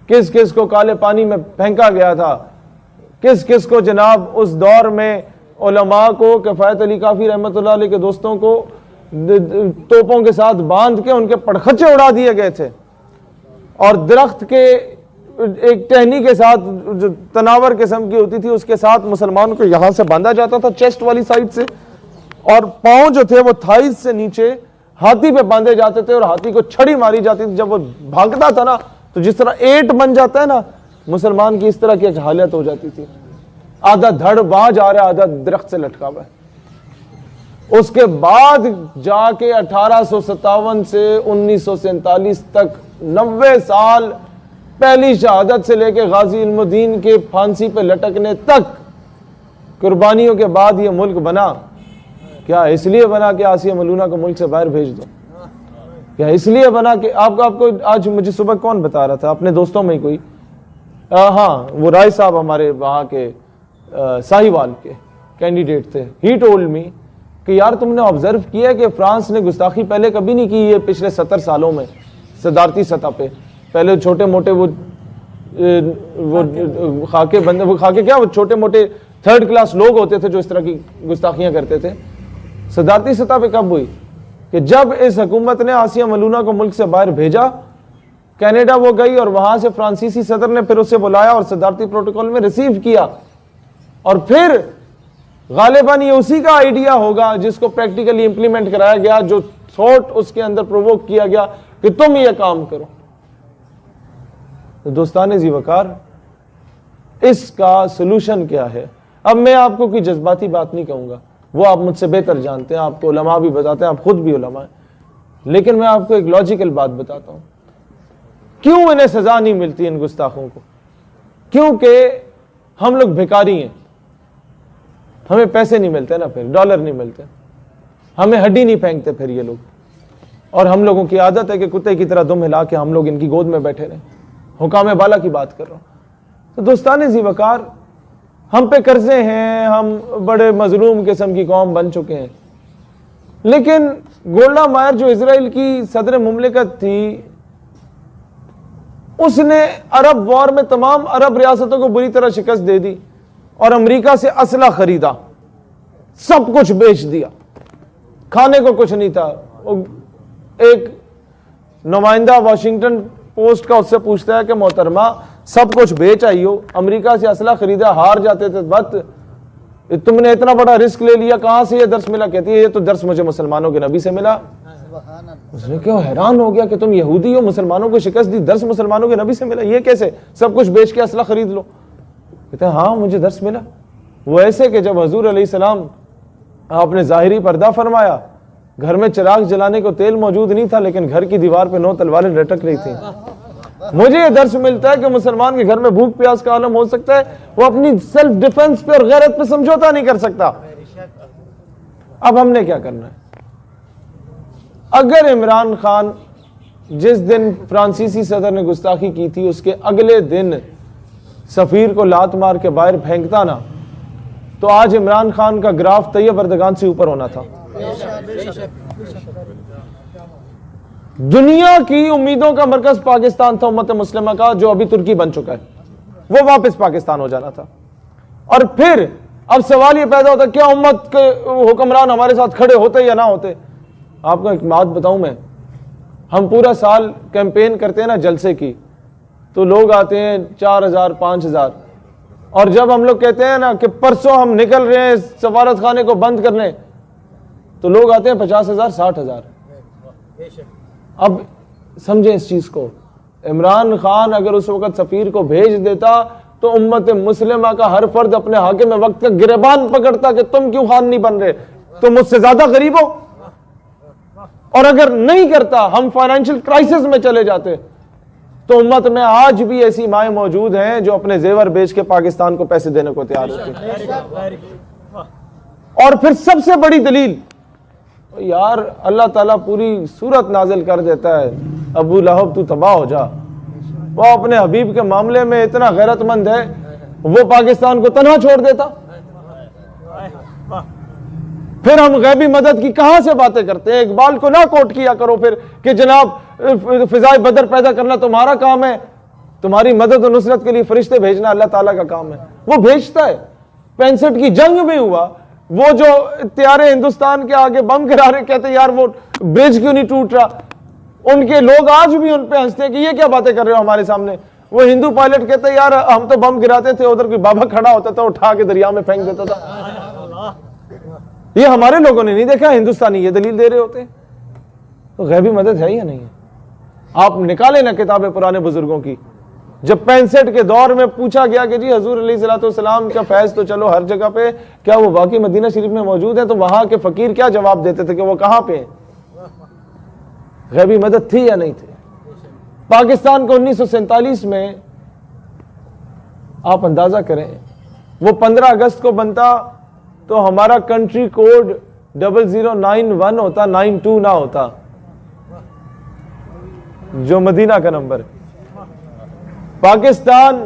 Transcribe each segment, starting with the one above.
किस किस को काले पानी में फेंका गया था, किस किस को जनाब उस दौर में उलमा को, किफ़ायत अली काफ़ी रहमतुल्लाह अलैह के दोस्तों को तोपों के साथ बांध के उनके पड़खचे उड़ा दिए गए थे, और दरख्त के एक टहनी के साथ जो तनावर किस्म की होती थी उसके साथ मुसलमानों को यहां से बांधा जाता था चेस्ट वाली साइड से, और पांव जो थे वो थाइस से नीचे हाथी पे बांधे जाते थे और हाथी को छड़ी मारी जाती थी। जब वो भागता था ना तो जिस तरह एट बन जाता है ना मुसलमान की, इस तरह की एक हालत हो जाती थी। आधा धड़ वहां जा रहा है, आधा दरख्त से लटका हुआ है। उसके बाद जाके 1857 से 1947 तक 90 साल पहली शहादत से लेके गाजी इल्मुद्दीन के फांसी पे लटकने तक कुर्बानियों के बाद ये मुल्क बना। क्या इसलिए बना कि आसिया मलूना को मुल्क से बाहर भेज दो? क्या इसलिए बना कि आपको आज मुझे सुबह कौन बता रहा था, अपने दोस्तों में ही कोई, हाँ वो राय साहब हमारे वहाँ के साहिवाल के कैंडिडेट थे। ही टोल्ड मी कि यार तुमने ऑब्जर्व किया कि फ्रांस ने गुस्ताखी पहले कभी नहीं की है पिछले 70 सालों में सदारती सतह पे। पहले छोटे मोटे वो खाके बंदे, वो खाके क्या, वो छोटे मोटे थर्ड क्लास लोग होते थे जो इस तरह की गुस्ताखियां करते थे। सदारती सतह पे कब हुई कि जब इस हुकूमत ने आसिया मलूना को मुल्क से बाहर भेजा, कनाडा वो गई और वहां से फ्रांसीसी सदर ने फिर उसे बुलाया और सदारती प्रोटोकॉल में रिसीव किया, और फिर गालिबन ये उसी का आइडिया होगा जिसको प्रैक्टिकली इंप्लीमेंट कराया गया, जो थॉट उसके अंदर प्रोवोक किया गया कि तुम ये काम करो। तो दोस्ताने जी वकार, इसका सोल्यूशन क्या है? अब मैं आपको कोई जज्बाती बात नहीं कहूंगा, वो आप मुझसे बेहतर जानते हैं, आपको उलमा भी बताते हैं, आप खुद भी उलमा हैं, लेकिन मैं आपको एक लॉजिकल बात बताता हूं। क्यों इन्हें सजा नहीं मिलती इन गुस्ताखों को? क्योंकि हम लोग भिखारी हैं, हमें पैसे नहीं मिलते ना, फिर डॉलर नहीं मिलते, हमें हड्डी नहीं फेंकते फिर ये लोग, और हम लोगों की आदत है कि कुत्ते की तरह दुम हिला के हम लोग इनकी गोद में बैठे रहें। हुकाम बाला की बात कर रहा हूं। तो दोस्ताने जी वकार, हम पे कर्जे हैं, हम बड़े मजलूम किस्म की कौम बन चुके हैं, लेकिन गोल्डा मायर जो इजराइल की सदर मुमलिकत थी, उसने अरब वॉर में तमाम अरब रियासतों को बुरी तरह शिकस्त दे दी और अमेरिका से असला खरीदा, सब कुछ बेच दिया, खाने को कुछ नहीं था। एक नुमाइंदा वाशिंगटन पोस्ट का उससे पूछता है कि मोहतरमा सब कुछ बेच आई हो, अमेरिका से असला खरीदा, हार जाते थे, बट तुमने इतना बड़ा रिस्क ले लिया, कहां से ये दर्स मिला? कहती है ये तो दर्स मुझे मुसलमानों के नबी से मिला। उसने क्यों हैरान हो गया कि तुम यहूदी हो, मुसलमानों को शिकस्त दी, दर्स मुसलमानों के नबी से मिला, ये कैसे? सब कुछ बेच के असला खरीद लो। कहते हैं हाँ मुझे दर्स मिला। वो ऐसे कि जब हजूर अलैहिस्सलाम आपने जाहिरी पर्दा फरमाया, घर में चिराग जलाने को तेल मौजूद नहीं था, लेकिन घर की दीवार पे 9 तलवारें लटक रही थी। मुझे ये दर्स मिलता है कि मुसलमान के घर में भूख प्यास का आलम हो सकता है, वो अपनी सेल्फ डिफेंस पे और गैरत पे समझौता नहीं कर सकता। अब हमने क्या करना है? अगर इमरान खान जिस दिन फ्रांसीसी सदर ने गुस्ताखी की थी उसके अगले दिन सफीर को लात मार के बाहर फेंकता ना, तो आज इमरान खान का ग्राफ तैयब अर्दगान से ऊपर होना था। दुनिया की उम्मीदों का मरकज पाकिस्तान था उम्मत मुस्लिमा का, जो अभी तुर्की बन चुका है, वो वापस पाकिस्तान हो जाना था। और फिर अब सवाल ये पैदा होता क्या उम्मत के हुक्मरान हमारे साथ खड़े होते या ना होते? आपको एक बात बताऊं मैं, हम पूरा साल कैंपेन करते हैं ना जलसे की, तो लोग आते हैं 4000 5000, और जब हम लोग कहते हैं ना कि परसों हम निकल रहे हैं सफारत खाने को बंद करने, तो लोग आते हैं 50,000 60,000। अब समझे इस चीज को, इमरान खान अगर उस वक्त सफीर को भेज देता तो उम्मत मुस्लिमा का हर फर्द अपने हाकिम वक्त का गिरबान पकड़ता कि तुम क्यों खान नहीं बन रहे, तुम मुझसे ज्यादा गरीब हो। और अगर नहीं करता, हम फाइनेंशियल क्राइसिस में चले जाते, तो उम्मत में आज भी ऐसी माएं मौजूद हैं जो अपने जेवर बेच के पाकिस्तान को पैसे देने को तैयार होती। और फिर सबसे बड़ी दलील, यार अल्लाह ताला पूरी सूरत नाजिल कर देता है, अबू लहब तू तबाह हो जा, वो अपने हबीब के मामले में इतना गैरतमंद है, वो पाकिस्तान को तन्हा छोड़ देता। फिर हम गैबी मदद की कहां से बातें करते हैं? इकबाल को ना कोट किया करो फिर कि जनाब फिजाए बदर पैदा करना तुम्हारा काम है, तुम्हारी मदद और नुसरत के लिए फरिश्ते भेजना अल्लाह ताला का काम है, वो भेजता है। 65 की जंग में हुआ, वो जो त्यारे हिंदुस्तान के आगे बम गिरा रहे, कहते यार वो ब्रिज क्यों नहीं टूट रहा, उनके लोग आज भी उन पे हंसते हैं कि ये क्या बातें कर रहे हो हमारे सामने। वो हिंदू पायलट कहते यार हम तो बम गिराते थे, उधर कोई बाबा खड़ा होता था, उठा के दरिया में फेंक देता था। ये हमारे लोगों ने नहीं देखा, हिंदुस्तानी ये दलील दे रहे होते हैं। तो गैबी मदद है या नहीं है? आप निकाले ना किताबें पुराने बुजुर्गों की। जब 65 के दौर में पूछा गया कि जी हजूर अलैहिस्सलाम का फैज तो चलो हर जगह पे, क्या वो वाकई मदीना शरीफ में मौजूद है? तो वहां के फकीर क्या जवाब देते थे कि वो कहां पे है? गैबी मदद थी या नहीं थी? पाकिस्तान को 1947 में आप अंदाजा करें, वो 15 अगस्त को बनता तो हमारा कंट्री कोड 0091 होता, 92 ना होता, जो मदीना का नंबर है। पाकिस्तान,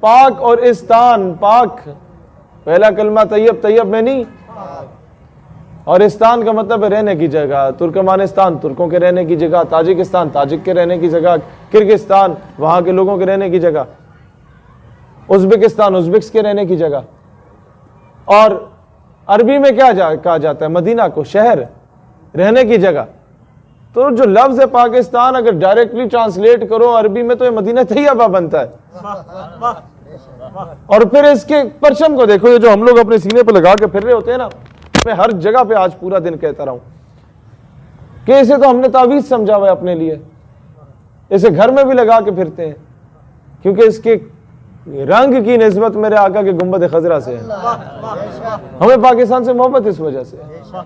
पाक और इस्तान, पाक पहला कलमा तैयब, तैयब में नहीं, और इस्तान का मतलब है रहने की जगह। तुर्कमानिस्तान तुर्कों के रहने की जगह, ताजिकिस्तान ताजिक के रहने की जगह, किर्गिस्तान वहां के लोगों के रहने की जगह, उज्बेकिस्तान उज्बेक्स के रहने की जगह। और अरबी में क्या कहा जाता है? मदीना को शहर, रहने की जगह। तो जो लफ्ज है पाकिस्तान अगर डायरेक्टली ट्रांसलेट करो अरबी में तो ये मदीना तैयबा बनता है। और फिर इसके परचम को देखो, ये जो हम लोग अपने सीने पे लगा के फिर रहे होते हैं ना, मैं हर जगह पे आज पूरा दिन कहता रहा हूं कि इसे तो हमने तावीज समझा हुआ है अपने लिए, इसे घर में भी लगा के फिरते हैं, क्योंकि इसके रंग की निस्बत मेरे आका के गुंबद खजरा से है। हमें पाकिस्तान से मोहब्बत इस वजह से है।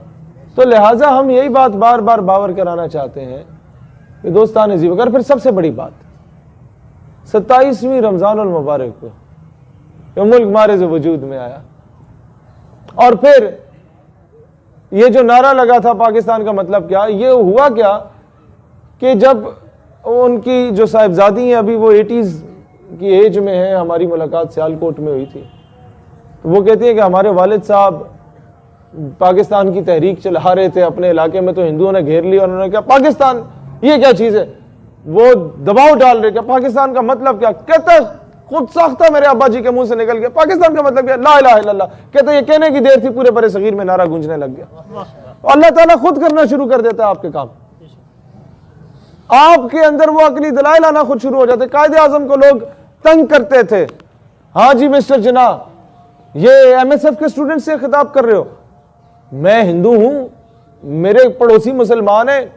तो लिहाजा हम यही बात बार बार बावर कराना चाहते हैं कि दोस्तान ज़ी वगर। फिर सबसे बड़ी बात 27वीं रमजानुल मुबारक को ये मुल्क मारिज़ वजूद में आया, और फिर ये जो नारा लगा था पाकिस्तान का मतलब क्या, ये हुआ क्या कि जब उनकी जो साहिबजादी हैं अभी वो 80s की एज में है, हमारी मुलाकात सियालकोट में हुई थी, तो वो कहती है कि हमारे वालिद साहब पाकिस्तान की तहरीक चला रहे थे अपने इलाके में, तो हिंदुओं ने घेर लिया और उन्होंने कहा पाकिस्तान ये क्या चीज है, वो दबाव डाल रहे, क्या पाकिस्तान का मतलब क्या? कहता खुद साख्ता मेरे अब्बा जी के मुंह से निकल गया, पाकिस्तान का मतलब क्या? ला इलाहा इल्लल्लाह। कहते ये कहने की देर थी, पूरे बड़े सगीर में नारा गूंजने लग गया। अल्लाह ताला खुद करना शुरू कर देता है आपके काम, आपके अंदर वो अकली दलाइल आना खुद शुरू हो जाते। कायदे आजम को लोग तंग करते थे, हाँ जी मिस्टर जिना ये MSF के स्टूडेंट से खिताब कर रहे हो, मैं हिंदू हूं, मेरे पड़ोसी मुसलमान है,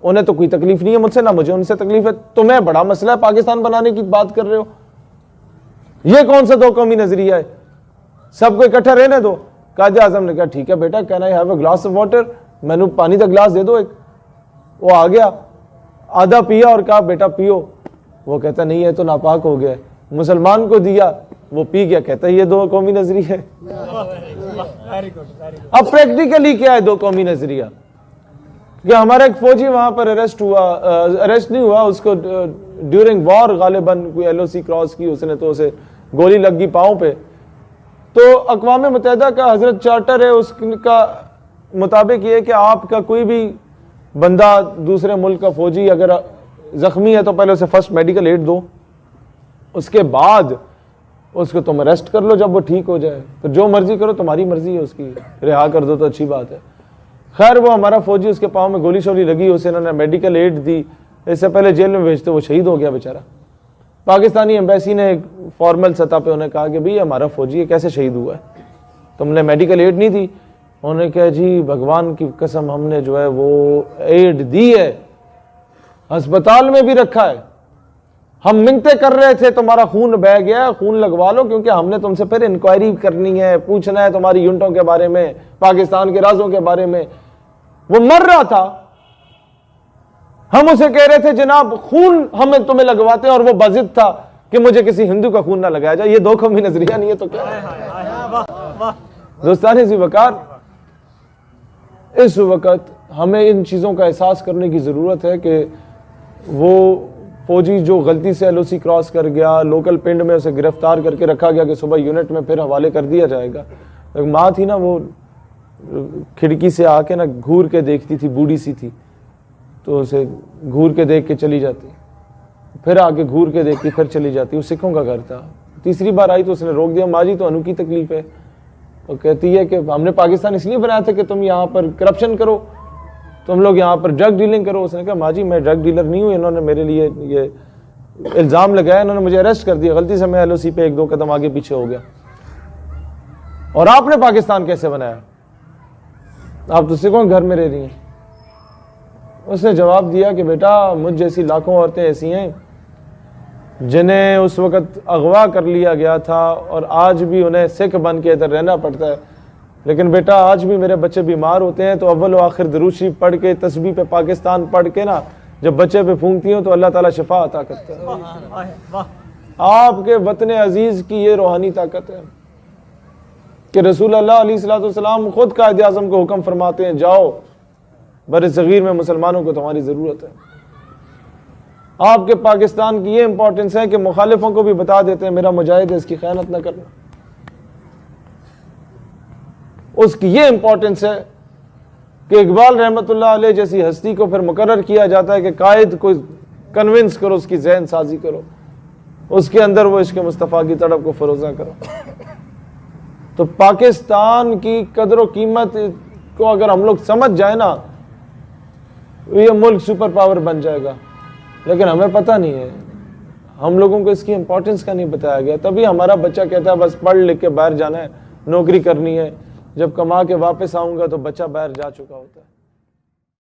उन्हें तो कोई तकलीफ नहीं है मुझसे, ना मुझे उनसे तकलीफ है, तुम्हें बड़ा मसला है पाकिस्तान बनाने की बात कर रहे हो, ये कौन सा दो कौमी नजरिया है, सबको इकट्ठा रहने दो। कायदे आजम ने कहा ठीक है बेटा, can I have a glass of water, मैंने पानी का गिलास दे दो एक। वो आ गया, आधा पिया और कहा बेटा पियो। वो कहता नहीं है तो नापाक हो गया। मुसलमान को दिया, वो पी गया, कहता है ये दो कौमी नजरिया है। अब प्रैक्टिकली क्या है दो कौमी नजरिया? कि हमारा एक फौजी वहां पर अरेस्ट हुआ, अरेस्ट नहीं हुआ, उसको ड्यूरिंग वॉर गालिबन कोई LOC क्रॉस की उसने, तो उसे गोली लग गई पाँव पे। तो अक़वाम मुत्तहिदा का हजरत चार्टर है, उसका मुताबिक ये कि आपका कोई भी बंदा दूसरे मुल्क का फौजी अगर जख्मी है तो पहले उसे फर्स्ट मेडिकल एड दो, उसके बाद उसको तुम अरेस्ट कर लो जब वो ठीक हो जाए, तो जो मर्जी करो, तुम्हारी मर्जी है, उसकी रिहा कर दो तो अच्छी बात है। खैर वो हमारा फौजी, उसके पाँव में गोली शोली लगी, उसे इन्होंने मेडिकल एड दी, इससे पहले जेल में भेजते वो शहीद हो गया बेचारा। पाकिस्तानी एम्बेसी ने एक फॉर्मल सतह पे उन्हें कहा कि भाई हमारा फौजी है, कैसे शहीद हुआ है, तुमने मेडिकल एड नहीं दी? उन्होंने कहा जी भगवान की कसम हमने जो है वो एड दी है, अस्पताल में भी रखा है, हम मिन्नतें कर रहे थे तुम्हारा खून बह गया, खून लगवा लो, क्योंकि हमने तुमसे फिर इंक्वायरी करनी है, पूछना है तुम्हारी यूनिटों के बारे में, पाकिस्तान के राजों के बारे में। वो मर रहा था, हम उसे कह रहे थे जनाब खून हमें तुम्हें लगवाते हैं, और वो बाजिद था कि मुझे किसी हिंदू का खून ना लगाया जाए। ये दो कौमी नजरिया नहीं है तो क्या है? दोस्तान ज़ी वकार, इस वक्त हमें इन चीज़ों का एहसास करने की ज़रूरत है कि वो फौजी जो गलती से LOC क्रॉस कर गया, लोकल पिंड में उसे गिरफ्तार करके रखा गया कि सुबह यूनिट में फिर हवाले कर दिया जाएगा। एक माँ थी ना, वो खिड़की से आके ना घूर के देखती थी, बूढ़ी सी थी, तो उसे घूर के देख के चली जाती। फिर आके घूर के देखती, फिर चली जाती। वो सिखों का घर था। तीसरी बार आई तो उसने रोक दिया, माँ जी तो अनु की तकलीफ है। वो कहती है कि हमने पाकिस्तान इसलिए बनाया था कि तुम यहाँ पर करप्शन करो, तुम लोग यहाँ पर ड्रग डीलिंग करो। उसने कहा माँ जी मैं ड्रग डीलर नहीं हूँ, इन्होंने मेरे लिए ये इल्ज़ाम लगाया, इन्होंने मुझे अरेस्ट कर दिया, गलती से मैं LOC पे 1-2 कदम आगे पीछे हो गया। और आपने पाकिस्तान कैसे बनाया? आप तो सिखों घर में रह रही हैं। उसने जवाब दिया कि बेटा मुझ जैसी लाखों औरतें ऐसी हैं जिन्हें उस वक़्त अगवा कर लिया गया था और आज भी उन्हें सिख बन के इधर रहना पड़ता है, लेकिन बेटा आज भी मेरे बच्चे बीमार होते हैं तो अव्वल व आखिर दुरूद शरीफ पढ़ के, तस्बीह पे पाकिस्तान पढ़ के ना जब बच्चे पे फूंकती हूँ तो अल्लाह ताला शिफा अता करता है। आपके वतन अजीज़ की ये रूहानी ताकत है कि रसूल अल्लाह अलैहिस्सलाम खुद कायद आज़म को हुक्म फरमाते हैं, जाओ बर सगीर में मुसलमानों को तुम्हारी ज़रूरत है। आपके पाकिस्तान की ये इंपॉर्टेंस है कि मुखालिफों को भी बता देते हैं मेरा मुजाहिद है, इसकी खयानत न करना। उसकी ये इंपॉर्टेंस है कि इकबाल रहमतुल्लाह अलैह जैसी हस्ती को फिर मुकर्रर किया जाता है कि कायद को कन्विंस करो, उसकी जहन साजी करो, उसके अंदर वो इश्क मुस्तफ़ा की तड़प को फरोजा करो। तो पाकिस्तान की कदर व कीमत को अगर हम लोग समझ जाए ना, ये मुल्क सुपर पावर बन जाएगा। लेकिन हमें पता नहीं है, हम लोगों को इसकी इंपॉर्टेंस का नहीं बताया गया। तभी हमारा बच्चा कहता है बस पढ़ लिख के बाहर जाना है, नौकरी करनी है, जब कमा के वापस आऊंगा तो बच्चा बाहर जा चुका होता है।